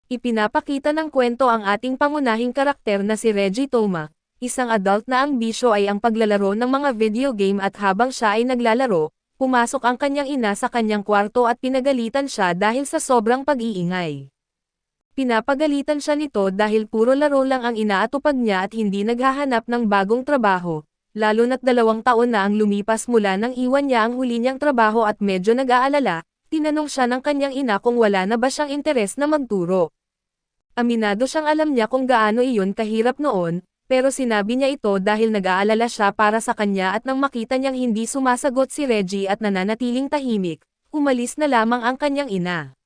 Ipinapakita ng kwento ang ating pangunahing karakter na si Reggie Toma, isang adult na ang bisyo ay ang paglalaro ng mga video game at habang siya ay naglalaro, pumasok ang kanyang ina sa kanyang kwarto at pinagalitan siya dahil sa sobrang pag-iingay. Pinapagalitan siya nito dahil puro laro lang ang inaatupag niya at hindi naghahanap ng bagong trabaho, lalo na't 2 taon na ang lumipas mula nang iwan niya ang huli niyang trabaho at medyo nag-aalala, tinanong siya ng kanyang ina kung wala na ba siyang interes na magturo. Aminado siyang alam niya kung gaano iyon kahirap noon, pero sinabi niya ito dahil nag-aalala siya para sa kanya at nang makita niyang hindi sumasagot si Reggie at nananatiling tahimik, umalis na lamang ang kanyang ina.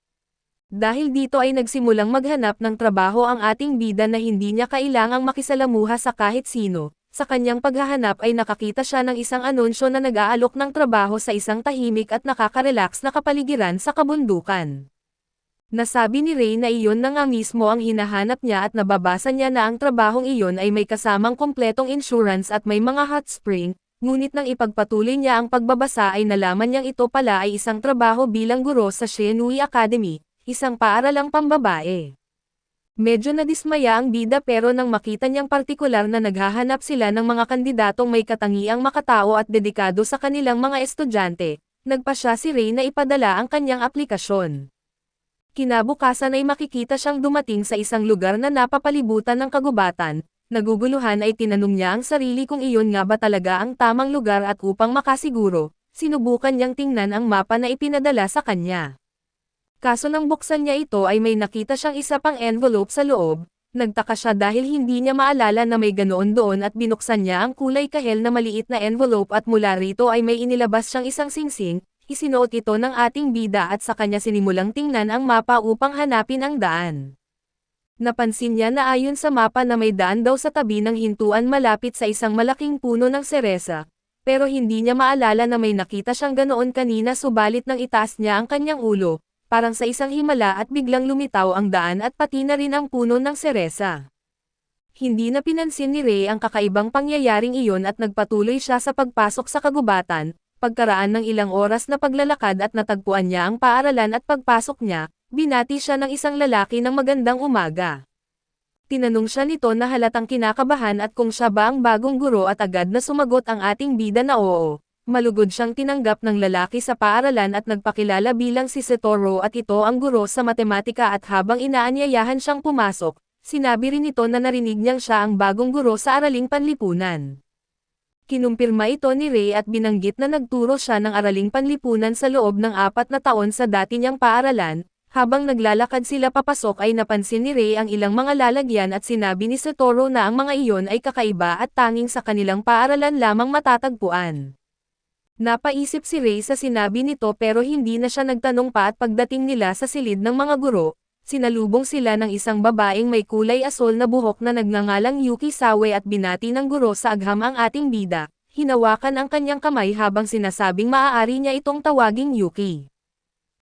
Dahil dito ay nagsimulang maghanap ng trabaho ang ating bida na hindi niya kailangang makisalamuha sa kahit sino. Sa kanyang paghahanap ay nakakita siya ng isang anunsyo na nag-aalok ng trabaho sa isang tahimik at nakaka-relax na kapaligiran sa kabundukan. Nasabi ni Ray na iyon na nga mismo ang hinahanap niya at nababasa niya na ang trabahong iyon ay may kasamang kompletong insurance at may mga hot spring, ngunit nang ipagpatuloy niya ang pagbabasa ay nalaman niyang ito pala ay isang trabaho bilang guro sa Shenhui Academy, isang paaralang pambabae. Medyo nadismaya ang bida pero nang makita niyang partikular na naghahanap sila ng mga kandidatong may katangiang makatao at dedikado sa kanilang mga estudyante, nagpasya si Ray na ipadala ang kanyang aplikasyon. Kinabukasan ay makikita siyang dumating sa isang lugar na napapalibutan ng kagubatan, naguguluhan ay tinanong niya ang sarili kung iyon nga ba talaga ang tamang lugar at upang makasiguro, sinubukan niyang tingnan ang mapa na ipinadala sa kanya. Kaso nang buksan niya ito ay may nakita siyang isa pang envelope sa loob, nagtaka siya dahil hindi niya maalala na may ganoon doon at binuksan niya ang kulay kahel na maliit na envelope at mula rito ay may inilabas siyang isang singsing. Isinuot ito ng ating bida at sa kanya sinimulang tingnan ang mapa upang hanapin ang daan. Napansin niya na ayon sa mapa na may daan daw sa tabi ng hintuan malapit sa isang malaking puno ng seresa, pero hindi niya maalala na may nakita siyang ganoon kanina subalit nang itaas niya ang kanyang ulo, parang sa isang himala at biglang lumitaw ang daan at pati na rin ang puno ng seresa. Hindi na pinansin ni Ray ang kakaibang pangyayaring iyon at nagpatuloy siya sa pagpasok sa kagubatan. Pagkaraan ng ilang oras na paglalakad at natagpuan niya ang paaralan at pagpasok niya, binati siya ng isang lalaki ng magandang umaga. Tinanong siya nito na halatang kinakabahan at kung siya ba ang bagong guro at agad na sumagot ang ating bida na oo. Malugod siyang tinanggap ng lalaki sa paaralan at nagpakilala bilang si Satoru at ito ang guro sa matematika at habang inaanyayahan siyang pumasok, sinabi rin ito na narinig niyang siya ang bagong guro sa araling panlipunan. Kinumpirma ito ni Ray at binanggit na nagturo siya ng araling panlipunan sa loob ng 4 na taon sa dati niyang paaralan. Habang naglalakad sila papasok ay napansin ni Ray ang ilang mga lalagyan at sinabi ni Satoru na ang mga iyon ay kakaiba at tanging sa kanilang paaralan lamang matatagpuan. Napaisip si Ray sa sinabi nito pero hindi na siya nagtanong pa at pagdating nila sa silid ng mga guro, sinalubong sila ng isang babaeng may kulay asol na buhok na nagngangalang Yuki Sawe at binati ng guro sa agham ang ating bida, hinawakan ang kanyang kamay habang sinasabing maaari niya itong tawaging Yuki.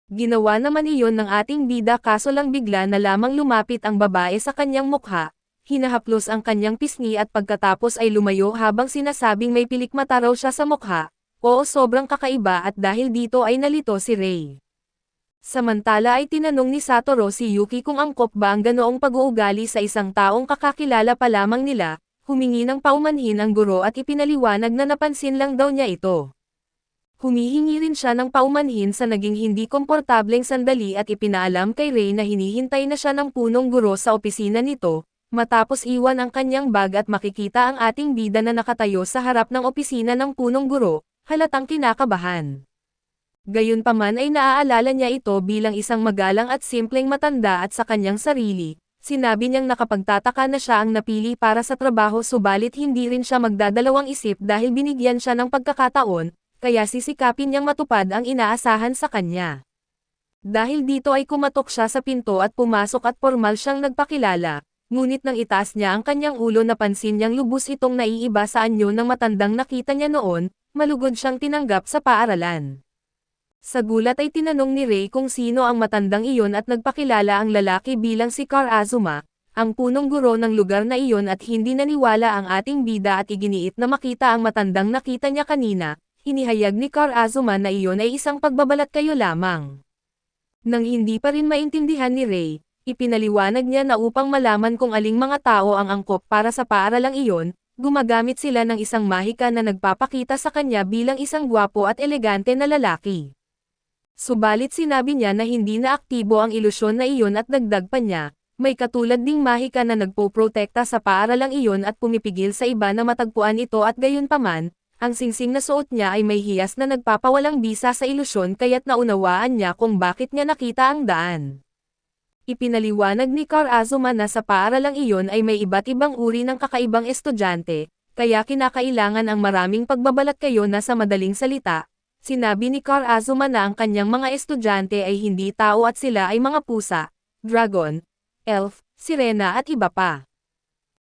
Ginawa naman iyon ng ating bida kaso lang bigla na lamang lumapit ang babae sa kanyang mukha, hinahaplos ang kanyang pisngi at pagkatapos ay lumayo habang sinasabing may pilikmata raw siya sa mukha, oo sobrang kakaiba at dahil dito ay nalito si Ray. Samantala ay tinanong ni Satoru si Yuki kung angkop ba ang ganoong pag-uugali sa isang taong kakakilala pa lamang nila, humingi ng paumanhin ang guro at ipinaliwanag na napansin lang daw niya ito. Humihingi rin siya ng paumanhin sa naging hindi komportableng sandali at ipinaalam kay Ray na hinihintay na siya ng punong guro sa opisina nito, matapos iwan ang kanyang bag at makikita ang ating bida na nakatayo sa harap ng opisina ng punong guro, halatang kinakabahan. Gayunpaman ay naaalala niya ito bilang isang magalang at simpleng matanda at sa kanyang sarili, sinabi niyang nakapagtataka na siya ang napili para sa trabaho subalit hindi rin siya magdadalawang isip dahil binigyan siya ng pagkakataon, kaya sisikapin niyang matupad ang inaasahan sa kanya. Dahil dito ay kumatok siya sa pinto at pumasok at formal siyang nagpakilala, ngunit nang itaas niya ang kanyang ulo napansin niyang lubos itong naiiba sa anyo ng matandang nakita niya noon, malugod siyang tinanggap sa paaralan. Sa gulat ay tinanong ni Ray kung sino ang matandang iyon at nagpakilala ang lalaki bilang si Kar Azuma, ang punong guro ng lugar na iyon at hindi naniwala ang ating bida at iginiit na makita ang matandang nakita niya kanina, inihayag ni Kar Azuma na iyon ay isang pagbabalat kayo lamang. Nang hindi pa rin maintindihan ni Ray, Ipinaliwanag niya na upang malaman kung aling mga tao ang angkop para sa paaralang iyon, gumagamit sila ng isang mahika na nagpapakita sa kanya bilang isang gwapo at elegante na lalaki. Subalit sinabi niya na hindi na aktibo ang ilusyon na iyon at dagdag pa niya, may katulad ding mahika na nagpoprotekta sa paaralang iyon at pumipigil sa iba na matagpuan ito at gayunpaman, ang singsing na suot niya ay may hiyas na nagpapawalang bisa sa ilusyon kaya't naunawaan niya kung bakit niya nakita ang daan. Ipinaliwanag ni Carl Azuma na sa paaralang iyon ay may iba't ibang uri ng kakaibang estudyante, kaya kinakailangan ang maraming pagbabalat kayo na sa madaling salita. Sinabi ni Carl Azuma na ang kanyang mga estudyante ay hindi tao at sila ay mga pusa, dragon, elf, sirena at iba pa.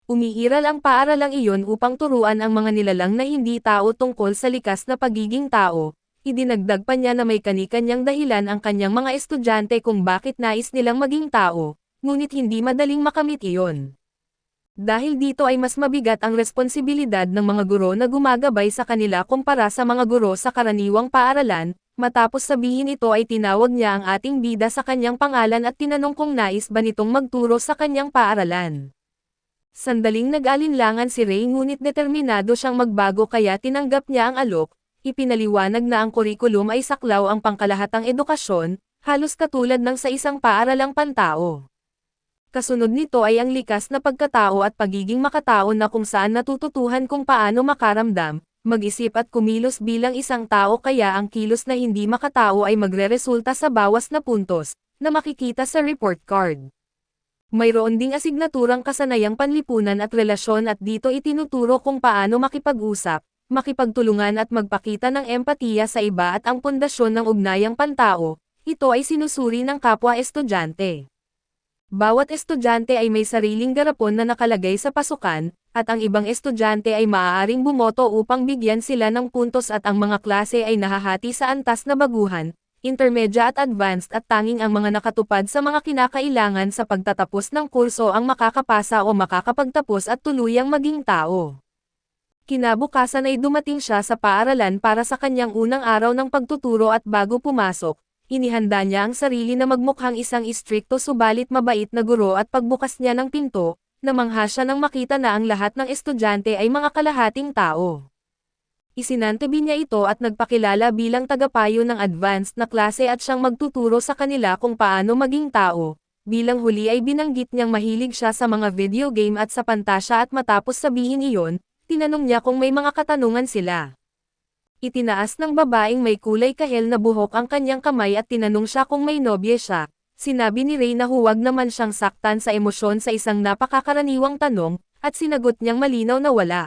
Umiiral ang paaralang iyon upang turuan ang mga nilalang na hindi tao tungkol sa likas na pagiging tao. Idinagdag pa niya na may kani-kanyang dahilan ang kanyang mga estudyante kung bakit nais nilang maging tao, ngunit hindi madaling makamit iyon. Dahil dito ay mas mabigat ang responsibilidad ng mga guro na gumagabay sa kanila kumpara sa mga guro sa karaniwang paaralan. Matapos sabihin ito ay tinawag niya ang ating bida sa kanyang pangalan at tinanong kung nais ba nitong magturo sa kanyang paaralan. Sandaling nag-alinlangan si Ray ngunit determinado siyang magbago kaya tinanggap niya ang alok. Ipinaliwanag na ang kurikulum ay saklaw ang pangkalahatang edukasyon, halos katulad ng sa isang paaralang pantao. Kasunod nito ay ang likas na pagkatao at pagiging makatao na kung saan natututuhan kung paano makaramdam, mag-isip at kumilos bilang isang tao kaya ang kilos na hindi makatao ay magreresulta sa bawas na puntos, na makikita sa report card. Mayroon ding asignaturang kasanayang panlipunan at relasyon at dito itinuturo kung paano makipag-usap, makipagtulungan at magpakita ng empatiya sa iba at ang pundasyon ng ugnayang pantao, ito ay sinusuri ng kapwa estudyante. Bawat estudyante ay may sariling garapon na nakalagay sa pasukan, at ang ibang estudyante ay maaaring bumoto upang bigyan sila ng puntos at ang mga klase ay nahahati sa antas na baguhan, intermedya at advanced at tanging ang mga nakatupad sa mga kinakailangan sa pagtatapos ng kurso ang makakapasa o makakapagtapos at tuluyang maging tao. Kinabukasan ay dumating siya sa paaralan para sa kanyang unang araw ng pagtuturo at bago pumasok, inihanda niya ang sarili na magmukhang isang istrikto subalit mabait na guro at pagbukas niya ng pinto, namangha siya nang makita na ang lahat ng estudyante ay mga kalahating tao. Isinantabi niya ito at nagpakilala bilang tagapayo ng advanced na klase at siyang magtuturo sa kanila kung paano maging tao. Bilang huli ay binanggit niyang mahilig siya sa mga video game at sa pantasya at matapos sabihin iyon, tinanong niya kung may mga katanungan sila. Itinaas ng babaeng may kulay kahel na buhok ang kanyang kamay at tinanong siya kung may nobye siya. Sinabi ni Ray na huwag naman siyang saktan sa emosyon sa isang napakakaraniwang tanong, at sinagot niyang malinaw na wala.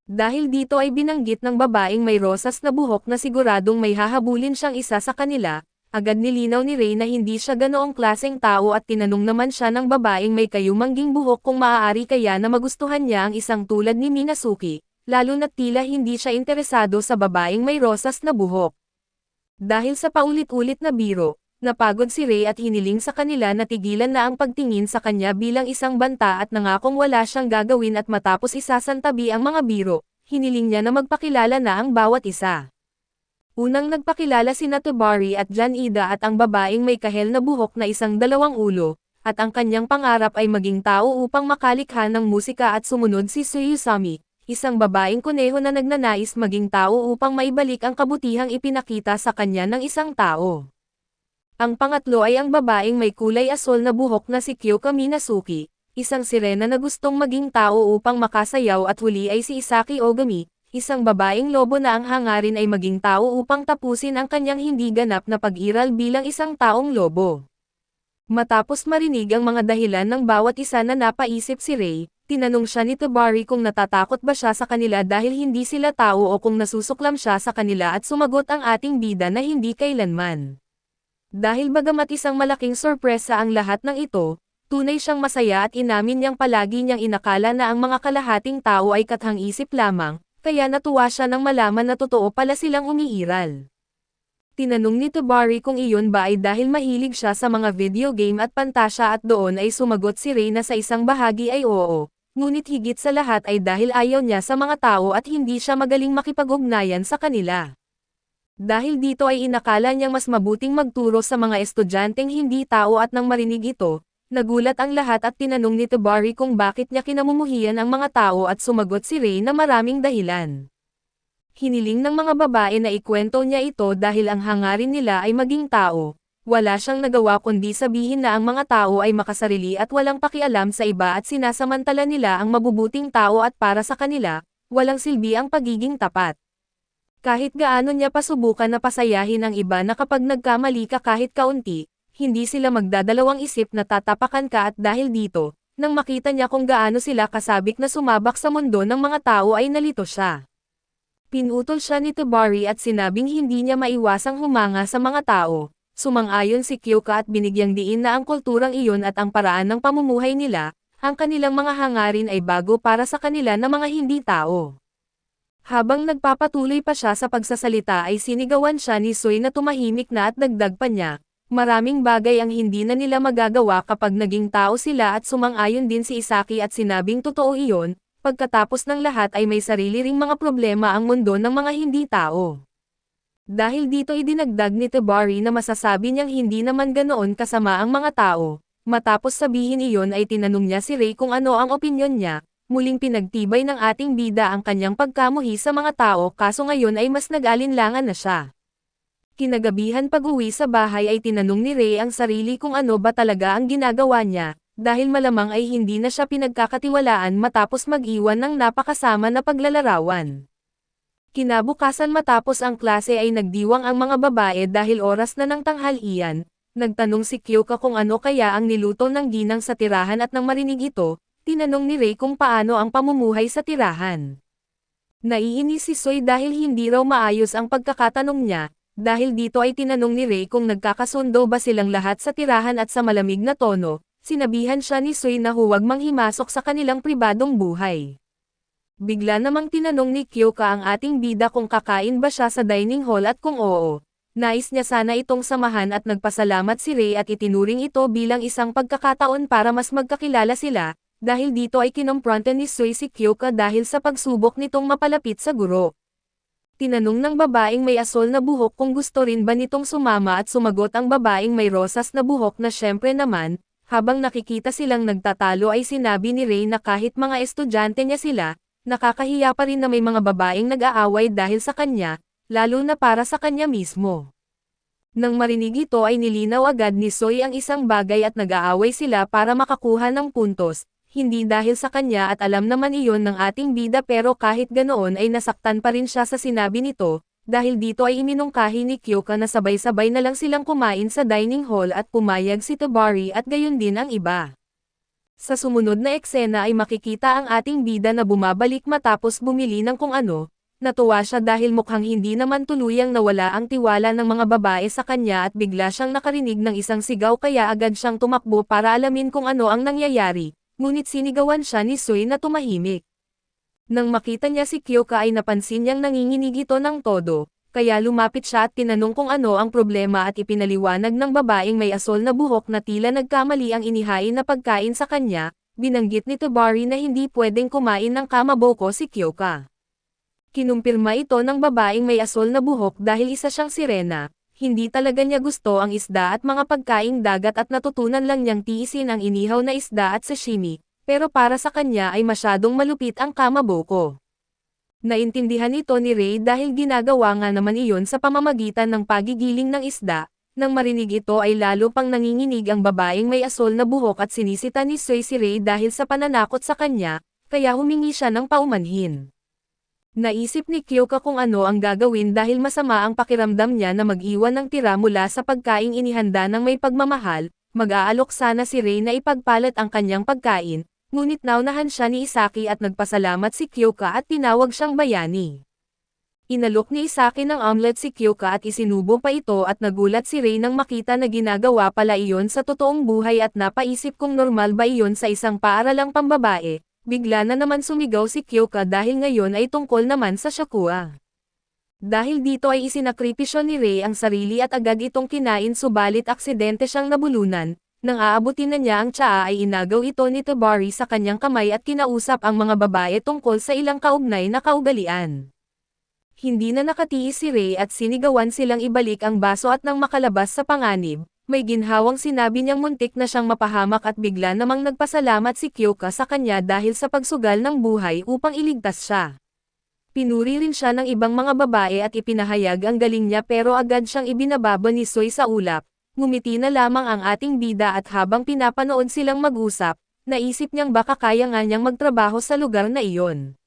Dahil dito ay binanggit ng babaeng may rosas na buhok na siguradong may hahabulin siyang isa sa kanila, agad nilinaw ni Ray na hindi siya ganoong klaseng tao at tinanong naman siya ng babaeng may kayumangging buhok kung maaari kaya na magustuhan niya ang isang tulad ni Minazuki. Lalo na't tila hindi siya interesado sa babaeng may rosas na buhok. Dahil sa paulit-ulit na biro, napagod si Ray at hiniling sa kanila na tigilan na ang pagtingin sa kanya bilang isang banta at nangakong wala siyang gagawin at matapos isasantabi ang mga biro, hiniling niya na magpakilala na ang bawat isa. Unang nagpakilala si Natobari at Jan Ida at ang babaeng may kahel na buhok na isang dalawang ulo, at ang kanyang pangarap ay maging tao upang makalikha ng musika at sumunod si Suyusami. Isang babaeng kuneho na nagnanais maging tao upang maibalik ang kabutihang ipinakita sa kanya ng isang tao. Ang pangatlo ay ang babaeng may kulay asol na buhok na si Kyoka Minazuki, isang sirena na gustong maging tao upang makasayaw at huli ay si Isaki Ogami, isang babaeng lobo na ang hangarin ay maging tao upang tapusin ang kanyang hindi ganap na pag-iral bilang isang taong lobo. Matapos marinig ang mga dahilan ng bawat isa na napaisip si Ray, tinanong siya ni Tobari kung natatakot ba siya sa kanila dahil hindi sila tao o kung nasusuklam siya sa kanila at sumagot ang ating bida na hindi kailanman. Dahil bagamat isang malaking sorpresa ang lahat ng ito, tunay siyang masaya at inamin niyang palagi niyang inakala na ang mga kalahating tao ay kathang-isip lamang, kaya natuwa siya nang malaman na totoo pala silang umiiral. Tinanong ni Tobari kung iyon ba ay dahil mahilig siya sa mga video game at pantasya at doon ay sumagot si Ray na sa isang bahagi ay oo. Ngunit higit sa lahat ay dahil ayaw niya sa mga tao at hindi siya magaling makipag-ugnayan sa kanila. Dahil dito ay inakala niyang mas mabuting magturo sa mga estudyanteng hindi tao at nang marinig ito, Nagulat ang lahat at tinanong ni Tebari kung bakit niya kinamumuhian ang mga tao at sumagot si Ray na maraming dahilan. Hiniling ng mga babae na ikwento niya ito dahil ang hangarin nila ay maging tao. Wala siyang nagawa kundi sabihin na ang mga tao ay makasarili at walang pakialam sa iba at sinasamantala nila ang mabubuting tao at para sa kanila, walang silbi ang pagiging tapat. Kahit gaano niya pasubukan na pasayahin ang iba na kapag nagkamali ka kahit kaunti, hindi sila magdadalawang isip na tatapakan ka at dahil dito, nang makita niya kung gaano sila kasabik na sumabak sa mundo ng mga tao ay nalito siya. Pinutol siya ni Tebari at sinabing hindi niya maiwasang humanga sa mga tao. Sumang-ayon si Kyoka at binigyang diin na ang kulturang iyon at ang paraan ng pamumuhay nila, ang kanilang mga hangarin ay bago para sa kanila na mga hindi tao. Habang nagpapatuloy pa siya sa pagsasalita ay sinigawan siya ni Sui na tumahimik na at dagdag pa niya, maraming bagay ang hindi na nila magagawa kapag naging tao sila at sumang-ayon din si Isaki at sinabing totoo iyon, pagkatapos ng lahat ay may sarili ring mga problema ang mundo ng mga hindi tao. Dahil dito idinagdag ni Tebari na masasabi niyang hindi naman ganoon kasama ang mga tao, matapos sabihin iyon ay tinanong niya si Ray kung ano ang opinyon niya, muling pinagtibay ng ating bida ang kanyang pagkamuhi sa mga tao kaso ngayon ay mas nag-alinlangan na siya. Kinagabihan pag-uwi sa bahay ay tinanong ni Ray ang sarili kung ano ba talaga ang ginagawa niya, dahil malamang ay hindi na siya pinagkakatiwalaan matapos mag-iwan ng napakasama na paglalarawan. Kinabukasan matapos ang klase ay nagdiwang ang mga babae dahil oras na ng tanghalian, nagtanong si Kyoka kung ano kaya ang niluto ng ginang sa tirahan at nang marinig ito, tinanong ni Ray kung paano ang pamumuhay sa tirahan. Naiinis si Sui dahil hindi raw maayos ang pagkakatanong niya. Dahil dito ay tinanong ni Ray kung nagkakasundo ba silang lahat sa tirahan at sa malamig na tono, sinabihan siya ni Sui na huwag manghimasok sa kanilang pribadong buhay. Bigla namang tinanong ni Kyoka ang ating bida kung kakain ba siya sa dining hall at kung oo. Nais niya sana itong samahan at nagpasalamat si Ray at itinuring ito bilang isang pagkakataon para mas magkakilala sila, dahil dito ay kinompronte ni Sui si Kyoka dahil sa pagsubok nitong mapalapit sa guro. Tinanong ng babaeng may asol na buhok kung gusto rin ba nitong sumama at sumagot ang babaeng may rosas na buhok na syempre naman, habang nakikita silang nagtatalo ay sinabi ni Ray na kahit mga estudyante niya sila, nakakahiya pa rin na may mga babaeng nag-aaway dahil sa kanya, lalo na para sa kanya mismo. Nang marinig ito ay nilinaw agad ni Sui ang isang bagay at nag-aaway sila para makakuha ng puntos, hindi dahil sa kanya at alam naman iyon ng ating bida pero kahit ganoon ay nasaktan pa rin siya sa sinabi nito, dahil dito ay iminungkahi ni Kyoka na sabay-sabay na lang silang kumain sa dining hall at pumayag si Tebari at gayon din ang iba. Sa sumunod na eksena ay makikita ang ating bida na bumabalik matapos bumili ng kung ano, natuwa siya dahil mukhang hindi naman tuluyang nawala ang tiwala ng mga babae sa kanya at bigla siyang nakarinig ng isang sigaw kaya agad siyang tumakbo para alamin kung ano ang nangyayari. Ngunit sinigawan siya ni Sui na tumahimik. Nang makita niya si Kyoka ay napansin niyang nanginginig ito ng todo, kaya lumapit siya at tinanong kung ano ang problema at ipinaliwanag ng babaeng may asol na buhok na tila nagkamali ang inihain na pagkain sa kanya, binanggit ni Tebari na hindi pwedeng kumain ng kamaboko si Kyoka. Kinumpirma ito ng babaeng may asol na buhok dahil isa siyang sirena. Hindi talaga niya gusto ang isda at mga pagkaing dagat at natutunan lang niyang tiisin ang inihaw na isda at sashimi, pero para sa kanya ay masyadong malupit ang kamaboko. Naintindihan ito ni Ray dahil ginagawa nga naman iyon sa pamamagitan ng pagigiling ng isda, nang marinig ito ay lalo pang nanginginig ang babaeng may asol na buhok at sinisita ni Sui si Ray dahil sa pananakot sa kanya, kaya humingi siya ng paumanhin. Naisip ni Kyoka kung ano ang gagawin dahil masama ang pakiramdam niya na mag-iwan ng tira mula sa pagkaing inihanda ng may pagmamahal, mag-aalok sana si Ray na ipagpalit ang kanyang pagkain, ngunit naunahan siya ni Isaki at nagpasalamat si Kyoka at tinawag siyang bayani. Inalok ni Isaki ng omelet si Kyoka at isinubo pa ito at nagulat si Ray nang makita na ginagawa pala iyon sa totoong buhay at napaisip kung normal ba iyon sa isang paaralang pambabae. Bigla na naman sumigaw si Kyoka dahil ngayon ay tungkol naman sa Shakua. Dahil dito ay isinakripisyo ni Ray ang sarili at agad itong kinain subalit aksidente siyang nabulunan, nang aabutin na niya ang tsaa ay inagaw ito ni Tebari sa kanyang kamay at kinausap ang mga babae tungkol sa ilang kaugnay na kaugalian. Hindi na nakatiis si Ray at sinigawan silang ibalik ang baso at nang makalabas sa panganib, May ginhawang sinabi niyang muntik na siyang mapahamak at bigla namang nagpasalamat si Kyoka sa kanya dahil sa pagsugal ng buhay upang iligtas siya. Pinuri rin siya ng ibang mga babae at ipinahayag ang galing niya pero agad siyang ibinababa ni Soy sa ulap. Ngumiti na lamang ang ating bida at habang pinapanood silang mag-usap, naisip niyang baka kaya nga niyang magtrabaho sa lugar na iyon.